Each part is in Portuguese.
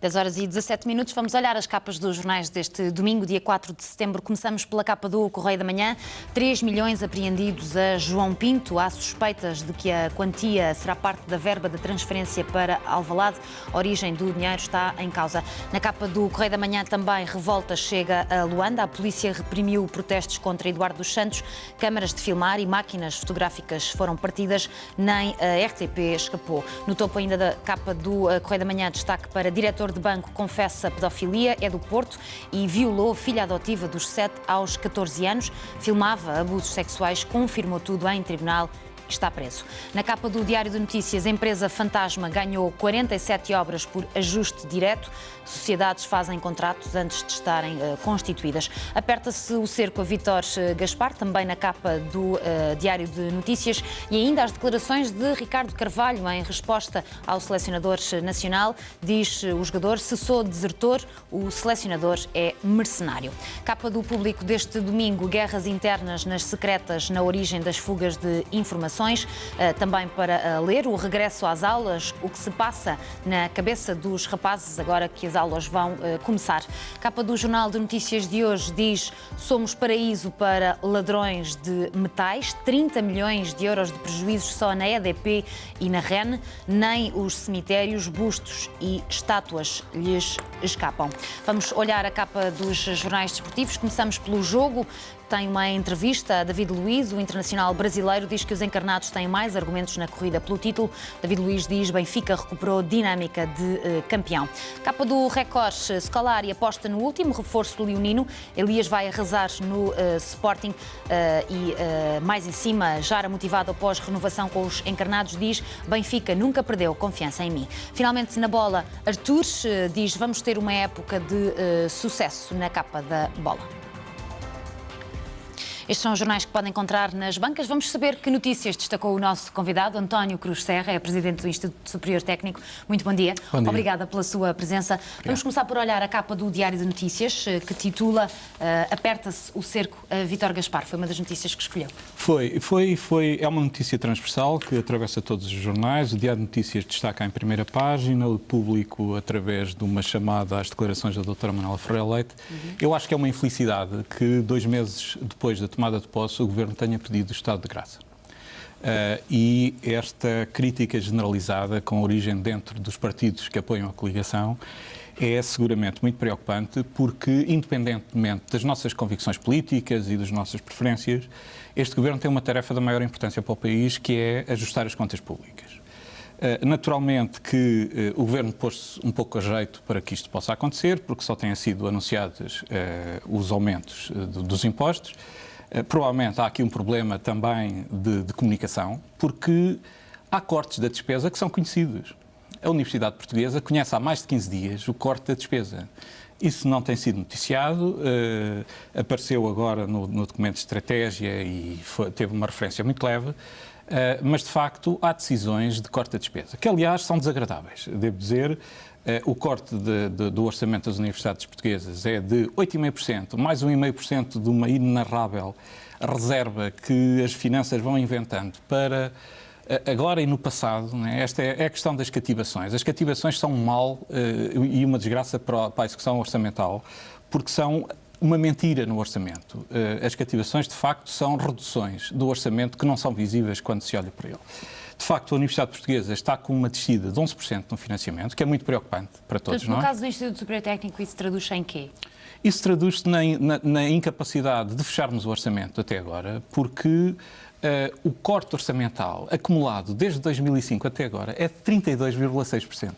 10h17, vamos olhar as capas dos jornais deste domingo, dia 4 de setembro. Começamos pela capa do Correio da Manhã. 3 milhões apreendidos a João Pinto. Há suspeitas de que a quantia será parte da verba de transferência para Alvalade. A origem do dinheiro está em causa. Na capa do Correio da Manhã também, revolta chega a Luanda. A polícia reprimiu protestos contra Eduardo dos Santos. Câmaras de filmar e máquinas fotográficas foram partidas. Nem a RTP escapou. No topo ainda da capa do Correio da Manhã, destaque para diretor de banco confessa pedofilia, é do Porto e violou filha adotiva dos 7 aos 14 anos. Filmava abusos sexuais, confirmou tudo em tribunal. Está preso. Na capa do Diário de Notícias, a empresa Fantasma ganhou 47 obras por ajuste direto. Sociedades fazem contratos antes de estarem constituídas. Aperta-se o cerco a Vítor Gaspar, também na capa do Diário de Notícias. E ainda as declarações de Ricardo Carvalho em resposta ao selecionador nacional. Diz o jogador: se sou desertor, o selecionador é mercenário. Capa do Público deste domingo, guerras internas nas secretas na origem das fugas de informações. Também para ler o regresso às aulas, o que se passa na cabeça dos rapazes agora que as aulas vão começar. Capa do Jornal de Notícias de hoje diz: somos paraíso para ladrões de metais, 30 milhões de euros de prejuízos só na EDP e na REN, nem os cemitérios, bustos e estátuas lhes escapam. Vamos olhar a capa dos jornais desportivos. Começamos pelo Jogo. Tem uma entrevista a David Luiz, o internacional brasileiro, diz que os encarnados têm mais argumentos na corrida pelo título. David Luiz diz: Benfica recuperou dinâmica de campeão. Capa do Record, Scolari aposta no último reforço leonino. Elias vai arrasar no Sporting e mais em cima, Jara motivado após renovação com os encarnados, diz: Benfica nunca perdeu confiança em mim. Finalmente na bola, Artur diz: vamos ter uma época de sucesso na capa da bola. Estes são os jornais que podem encontrar nas bancas. Vamos saber que notícias destacou o nosso convidado, António Cruz Serra, é presidente do Instituto Superior Técnico. Muito bom dia. Bom dia. Obrigada pela sua presença. Obrigado. Vamos começar por olhar a capa do Diário de Notícias, que titula Aperta-se o cerco a Vítor Gaspar. Foi uma das notícias que escolheu. É uma notícia transversal que atravessa todos os jornais. O Diário de Notícias destaca em primeira página, o Público através de uma chamada às declarações da doutora Manuela Ferreira Leite. Eu acho que é uma infelicidade que 2 meses depois da tomada de posse o Governo tenha pedido o estado de graça. E esta crítica generalizada, com origem dentro dos partidos que apoiam a coligação, é seguramente muito preocupante, porque, independentemente das nossas convicções políticas e das nossas preferências, este Governo tem uma tarefa da maior importância para o país, que é ajustar as contas públicas. Naturalmente que o Governo pôs-se um pouco a jeito para que isto possa acontecer, porque só têm sido anunciados os aumentos dos impostos. Provavelmente há aqui um problema também de comunicação, porque há cortes da despesa que são conhecidos. A Universidade Portuguesa conhece há mais de 15 dias o corte da despesa. Isso não tem sido noticiado, apareceu agora no documento de estratégia e teve uma referência muito leve, mas de facto há decisões de corte da despesa, que aliás são desagradáveis, devo dizer. O corte do orçamento das universidades portuguesas é de 8,5%, mais 1,5% de uma inenarrável reserva que as finanças vão inventando para agora e no passado. Né? Esta é a questão das cativações. As cativações são um mal e uma desgraça para a execução orçamental, porque são uma mentira no orçamento. As cativações, de facto, são reduções do orçamento que não são visíveis quando se olha para ele. De facto, a Universidade Portuguesa está com uma descida de 11% no financiamento, que é muito preocupante para todos nós. No caso do Instituto Superior Técnico, isso traduz em quê? Isso traduz-se na incapacidade de fecharmos o orçamento até agora, porque o corte orçamental acumulado desde 2005 até agora é de 32,6%.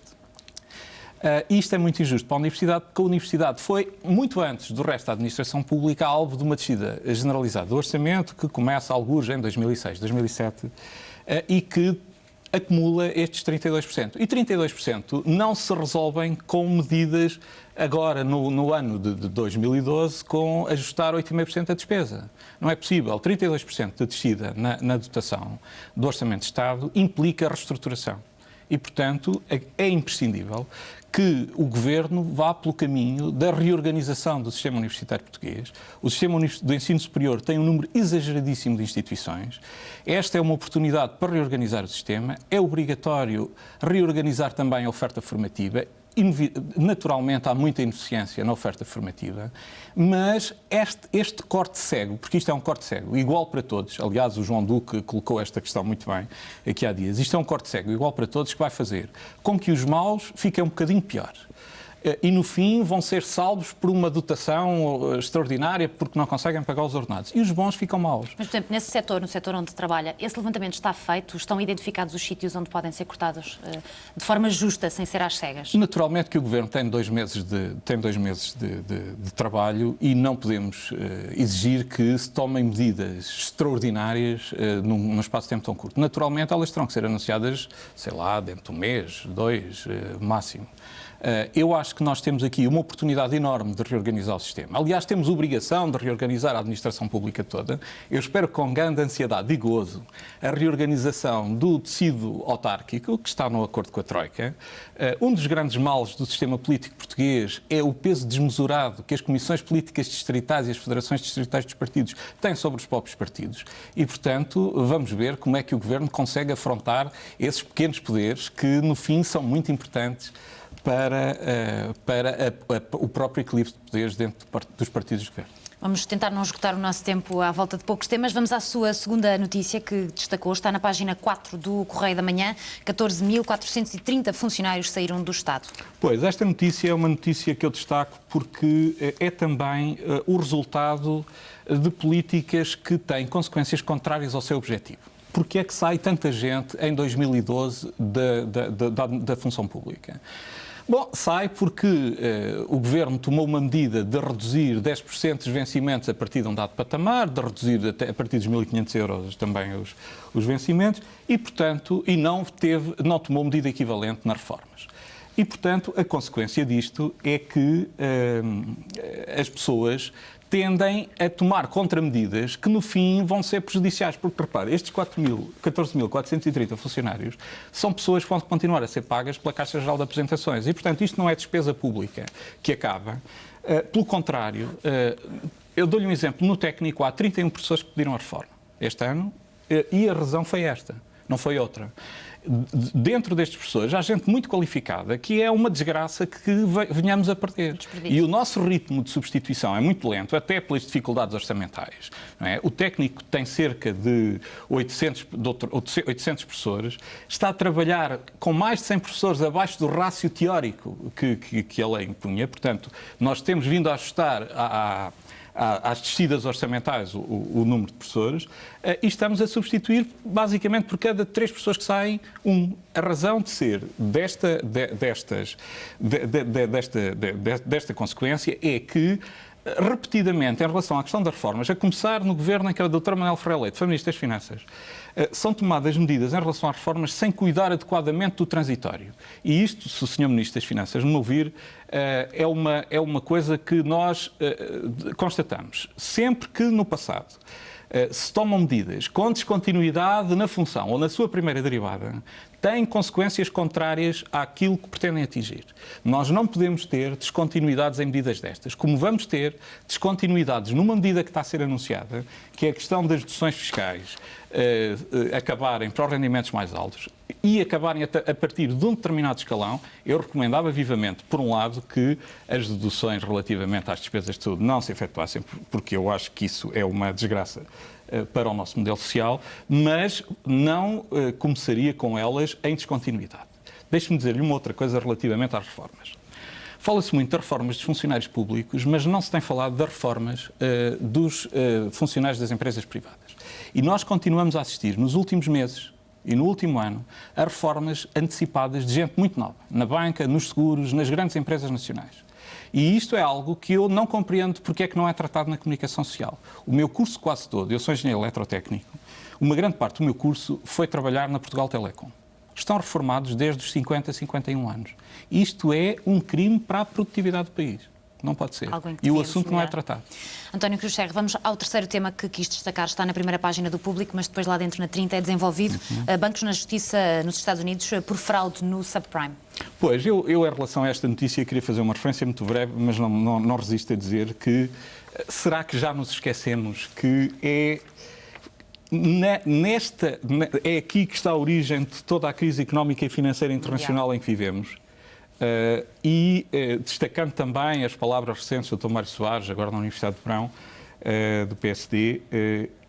Isto é muito injusto para a Universidade, porque a Universidade foi, muito antes do resto da administração pública, alvo de uma descida generalizada do orçamento, que começa alguns em 2006, 2007, e que acumula estes 32%. E 32% não se resolvem com medidas agora, no ano de 2012, com ajustar 8,5% da despesa. Não é possível. 32% de descida na dotação do Orçamento de Estado implica reestruturação. E, portanto, é imprescindível que o Governo vá pelo caminho da reorganização do sistema universitário português. O sistema do ensino superior tem um número exageradíssimo de instituições. Esta é uma oportunidade para reorganizar o sistema. É obrigatório reorganizar também a oferta formativa naturalmente há muita ineficiência na oferta formativa, mas este corte cego, porque isto é um corte cego, igual para todos, aliás o João Duque colocou esta questão muito bem aqui há dias, isto é um corte cego igual para todos que vai fazer com que os maus fiquem um bocadinho piores. E, no fim, vão ser salvos por uma dotação extraordinária porque não conseguem pagar os ordenados. E os bons ficam maus. Mas, por exemplo, nesse setor, no setor onde trabalha, esse levantamento está feito? Estão identificados os sítios onde podem ser cortados de forma justa, sem ser às cegas? Naturalmente que o Governo tem 2 meses de trabalho e não podemos exigir que se tomem medidas extraordinárias num espaço de tempo tão curto. Naturalmente, elas terão que ser anunciadas, sei lá, dentro de 1 mês, 2, máximo. Eu acho que nós temos aqui uma oportunidade enorme de reorganizar o sistema. Aliás, temos obrigação de reorganizar a administração pública toda. Eu espero com grande ansiedade e gozo a reorganização do tecido autárquico, que está no acordo com a Troika. Um dos grandes males do sistema político português é o peso desmesurado que as comissões políticas distritais e as federações distritais dos partidos têm sobre os próprios partidos. E, portanto, vamos ver como é que o Governo consegue afrontar esses pequenos poderes que, no fim, são muito importantes para o próprio equilíbrio de poderes dentro dos partidos de governo. Vamos tentar não esgotar o nosso tempo à volta de poucos temas. Vamos à sua segunda notícia que destacou. Está na página 4 do Correio da Manhã. 14.430 funcionários saíram do Estado. Pois, esta notícia é uma notícia que eu destaco porque é também o resultado de políticas que têm consequências contrárias ao seu objetivo. Porque é que sai tanta gente em 2012 da função pública? Bom, sai porque o Governo tomou uma medida de reduzir 10% dos vencimentos a partir de um dado patamar, de reduzir até a partir dos 1.500 euros também os vencimentos e, portanto, não tomou medida equivalente nas reformas. E, portanto, a consequência disto é que as pessoas tendem a tomar contramedidas que, no fim, vão ser prejudiciais. Porque, repare, estes 14.430 funcionários são pessoas que vão continuar a ser pagas pela Caixa Geral de Aposentações. E, portanto, isto não é despesa pública que acaba. Pelo contrário, eu dou-lhe um exemplo. No técnico há 31 professores que pediram a reforma este ano e a razão foi esta, não foi outra. Dentro destes professores há gente muito qualificada que é uma desgraça que venhamos a perder. E o nosso ritmo de substituição é muito lento, até pelas dificuldades orçamentais. Não é? O técnico tem cerca de 800 professores, está a trabalhar com mais de 100 professores abaixo do rácio teórico que a lei impunha. Portanto, nós temos vindo a ajustar às descidas orçamentais o número de professores e estamos a substituir basicamente por cada 3 pessoas que saem, A razão de ser desta consequência é que repetidamente, em relação à questão das reformas, a começar no governo em que a doutora Manuela Ferreira Leite foi Ministra das Finanças, são tomadas medidas em relação às reformas sem cuidar adequadamente do transitório. E isto, se o Sr. Ministro das Finanças me ouvir, é uma coisa que nós constatamos. Sempre que no passado se tomam medidas com descontinuidade na função ou na sua primeira derivada, têm consequências contrárias àquilo que pretendem atingir. Nós não podemos ter descontinuidades em medidas destas, como vamos ter descontinuidades numa medida que está a ser anunciada, que é a questão das deduções fiscais acabarem para os rendimentos mais altos e acabarem a partir de um determinado escalão. Eu recomendava vivamente, por um lado, que as deduções relativamente às despesas de saúde não se efetuassem, porque eu acho que isso é uma desgraça para o nosso modelo social, mas não começaria com elas em descontinuidade. Deixe-me dizer-lhe uma outra coisa relativamente às reformas. Fala-se muito das reformas dos funcionários públicos, mas não se tem falado das reformas dos funcionários das empresas privadas. E nós continuamos a assistir, nos últimos meses e no último ano, a reformas antecipadas de gente muito nova, na banca, nos seguros, nas grandes empresas nacionais. E isto é algo que eu não compreendo porque é que não é tratado na comunicação social. O meu curso quase todo, eu sou engenheiro eletrotécnico, uma grande parte do meu curso foi trabalhar na Portugal Telecom. Estão reformados desde os 50 a 51 anos. Isto é um crime para a produtividade do país. Não pode ser. E o assunto não é tratado. António Cruz Serra, vamos ao terceiro tema que quis destacar. Está na primeira página do Público, mas depois lá dentro na 30 é desenvolvido. Bancos na Justiça nos Estados Unidos por fraude no subprime. Pois, eu em relação a esta notícia queria fazer uma referência muito breve, mas não resisto a dizer que será que já nos esquecemos que é aqui que está a origem de toda a crise económica e financeira internacional em que vivemos. Destacando também as palavras recentes do Dr. Mário Soares, agora na Universidade de Verão, do PSD,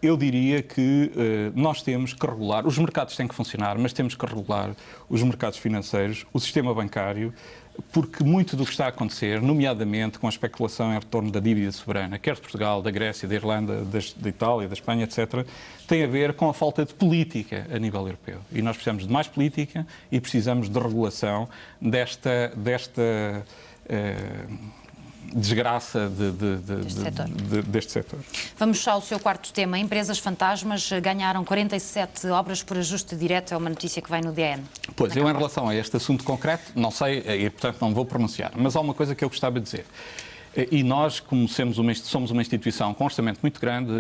eu diria que nós temos que regular, os mercados têm que funcionar, mas temos que regular os mercados financeiros, o sistema bancário, porque muito do que está a acontecer, nomeadamente com a especulação em retorno da dívida soberana, quer de Portugal, da Grécia, da Irlanda, da Itália, da Espanha, etc., tem a ver com a falta de política a nível europeu. E nós precisamos de mais política e precisamos de regulação desta desgraça deste setor. Vamos ao seu quarto tema. Empresas fantasmas ganharam 47 obras por ajuste direto. É uma notícia que vai no DN. Pois, eu em relação a este assunto concreto, não sei e, portanto, não vou pronunciar. Mas há uma coisa que eu gostava de dizer. E nós, como somos uma instituição com um orçamento muito grande,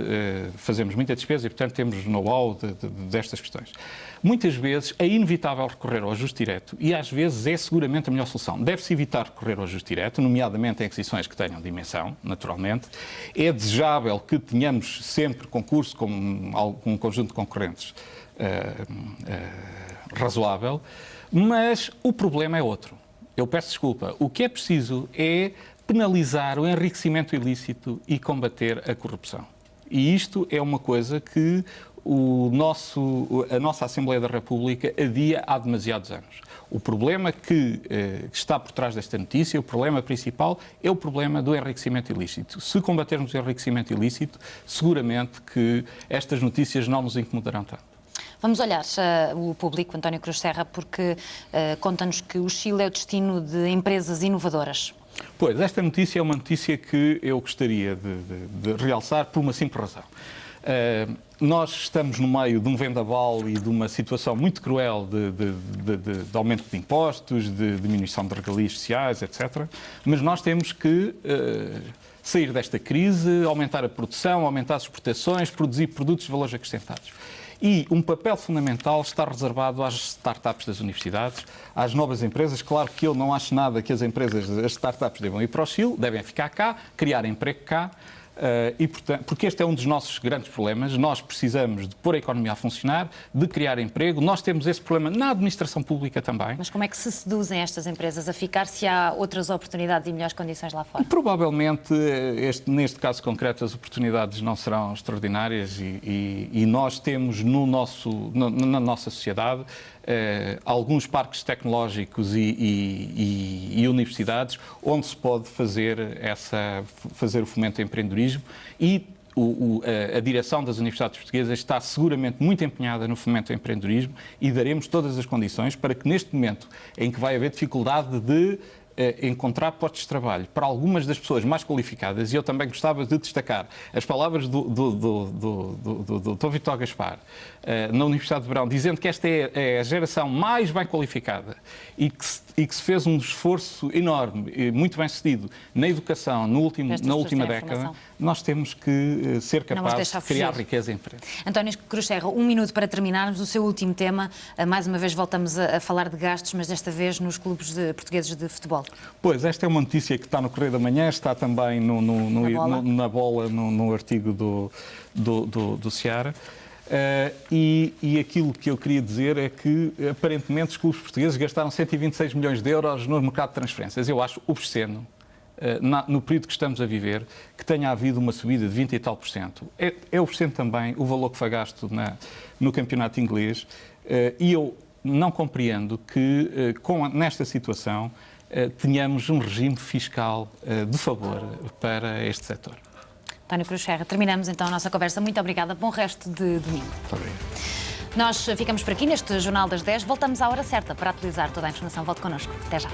fazemos muita despesa e, portanto, temos know-how destas questões. Muitas vezes é inevitável recorrer ao ajuste direto e, às vezes, é seguramente a melhor solução. Deve-se evitar recorrer ao ajuste direto, nomeadamente em aquisições que tenham dimensão, naturalmente. É desejável que tenhamos sempre concurso com um conjunto de concorrentes razoável, mas o problema é outro. Eu peço desculpa. O que é preciso é penalizar o enriquecimento ilícito e combater a corrupção. E isto é uma coisa que a nossa Assembleia da República adia há demasiados anos. O problema que está por trás desta notícia, o problema principal, é o problema do enriquecimento ilícito. Se combatermos o enriquecimento ilícito, seguramente que estas notícias não nos incomodarão tanto. Vamos olhar o público, António Cruz Serra, porque conta-nos que o Chile é o destino de empresas inovadoras. Pois, esta notícia é uma notícia que eu gostaria de realçar por uma simples razão. Nós estamos no meio de um vendaval e de uma situação muito cruel de aumento de impostos, de diminuição de regalias sociais, etc. Mas nós temos que sair desta crise, aumentar a produção, aumentar as exportações, produzir produtos de valores acrescentados. E um papel fundamental está reservado às startups das universidades, às novas empresas. Claro que eu não acho nada que as startups devam ir para o Chile, devem ficar cá, criar emprego cá. E, portanto, porque este é um dos nossos grandes problemas. Nós precisamos de pôr a economia a funcionar, de criar emprego. Nós temos esse problema na administração pública também. Mas como é que se seduzem estas empresas a ficar se há outras oportunidades e melhores condições lá fora? Provavelmente, neste caso concreto, as oportunidades não serão extraordinárias e nós temos na nossa sociedade alguns parques tecnológicos e universidades onde se pode fazer o fomento do empreendedorismo e a direção das universidades portuguesas está seguramente muito empenhada no fomento do empreendedorismo e daremos todas as condições para que neste momento em que vai haver dificuldade de encontrar postos de trabalho para algumas das pessoas mais qualificadas, e eu também gostava de destacar as palavras do Dr. Vítor Gaspar na Universidade de Verão, dizendo que esta é a geração mais bem qualificada e que se fez um esforço enorme e muito bem sucedido na educação na última década. Nós temos que ser capazes de criar riqueza e emprego. António Cruz Serra, um minuto para terminarmos o seu último tema. Mais uma vez voltamos a falar de gastos, mas desta vez nos clubes portugueses de futebol. Pois, esta é uma notícia que está no Correio da Manhã, está também na bola, no artigo do Seara. E aquilo que eu queria dizer é que, aparentemente, os clubes portugueses gastaram 126 milhões de euros no mercado de transferências. Eu acho obsceno, no período que estamos a viver, que tenha havido uma subida de 20 e tal %. É obsceno também o valor que foi gasto no campeonato inglês e eu não compreendo que, nesta situação, tenhamos um regime fiscal de favor para este setor. António Cruz Serra, terminamos então a nossa conversa. Muito obrigada. Bom resto de domingo. Muito obrigado. Nós ficamos por aqui neste Jornal das 10. Voltamos à hora certa para atualizar toda a informação. Volte connosco. Até já.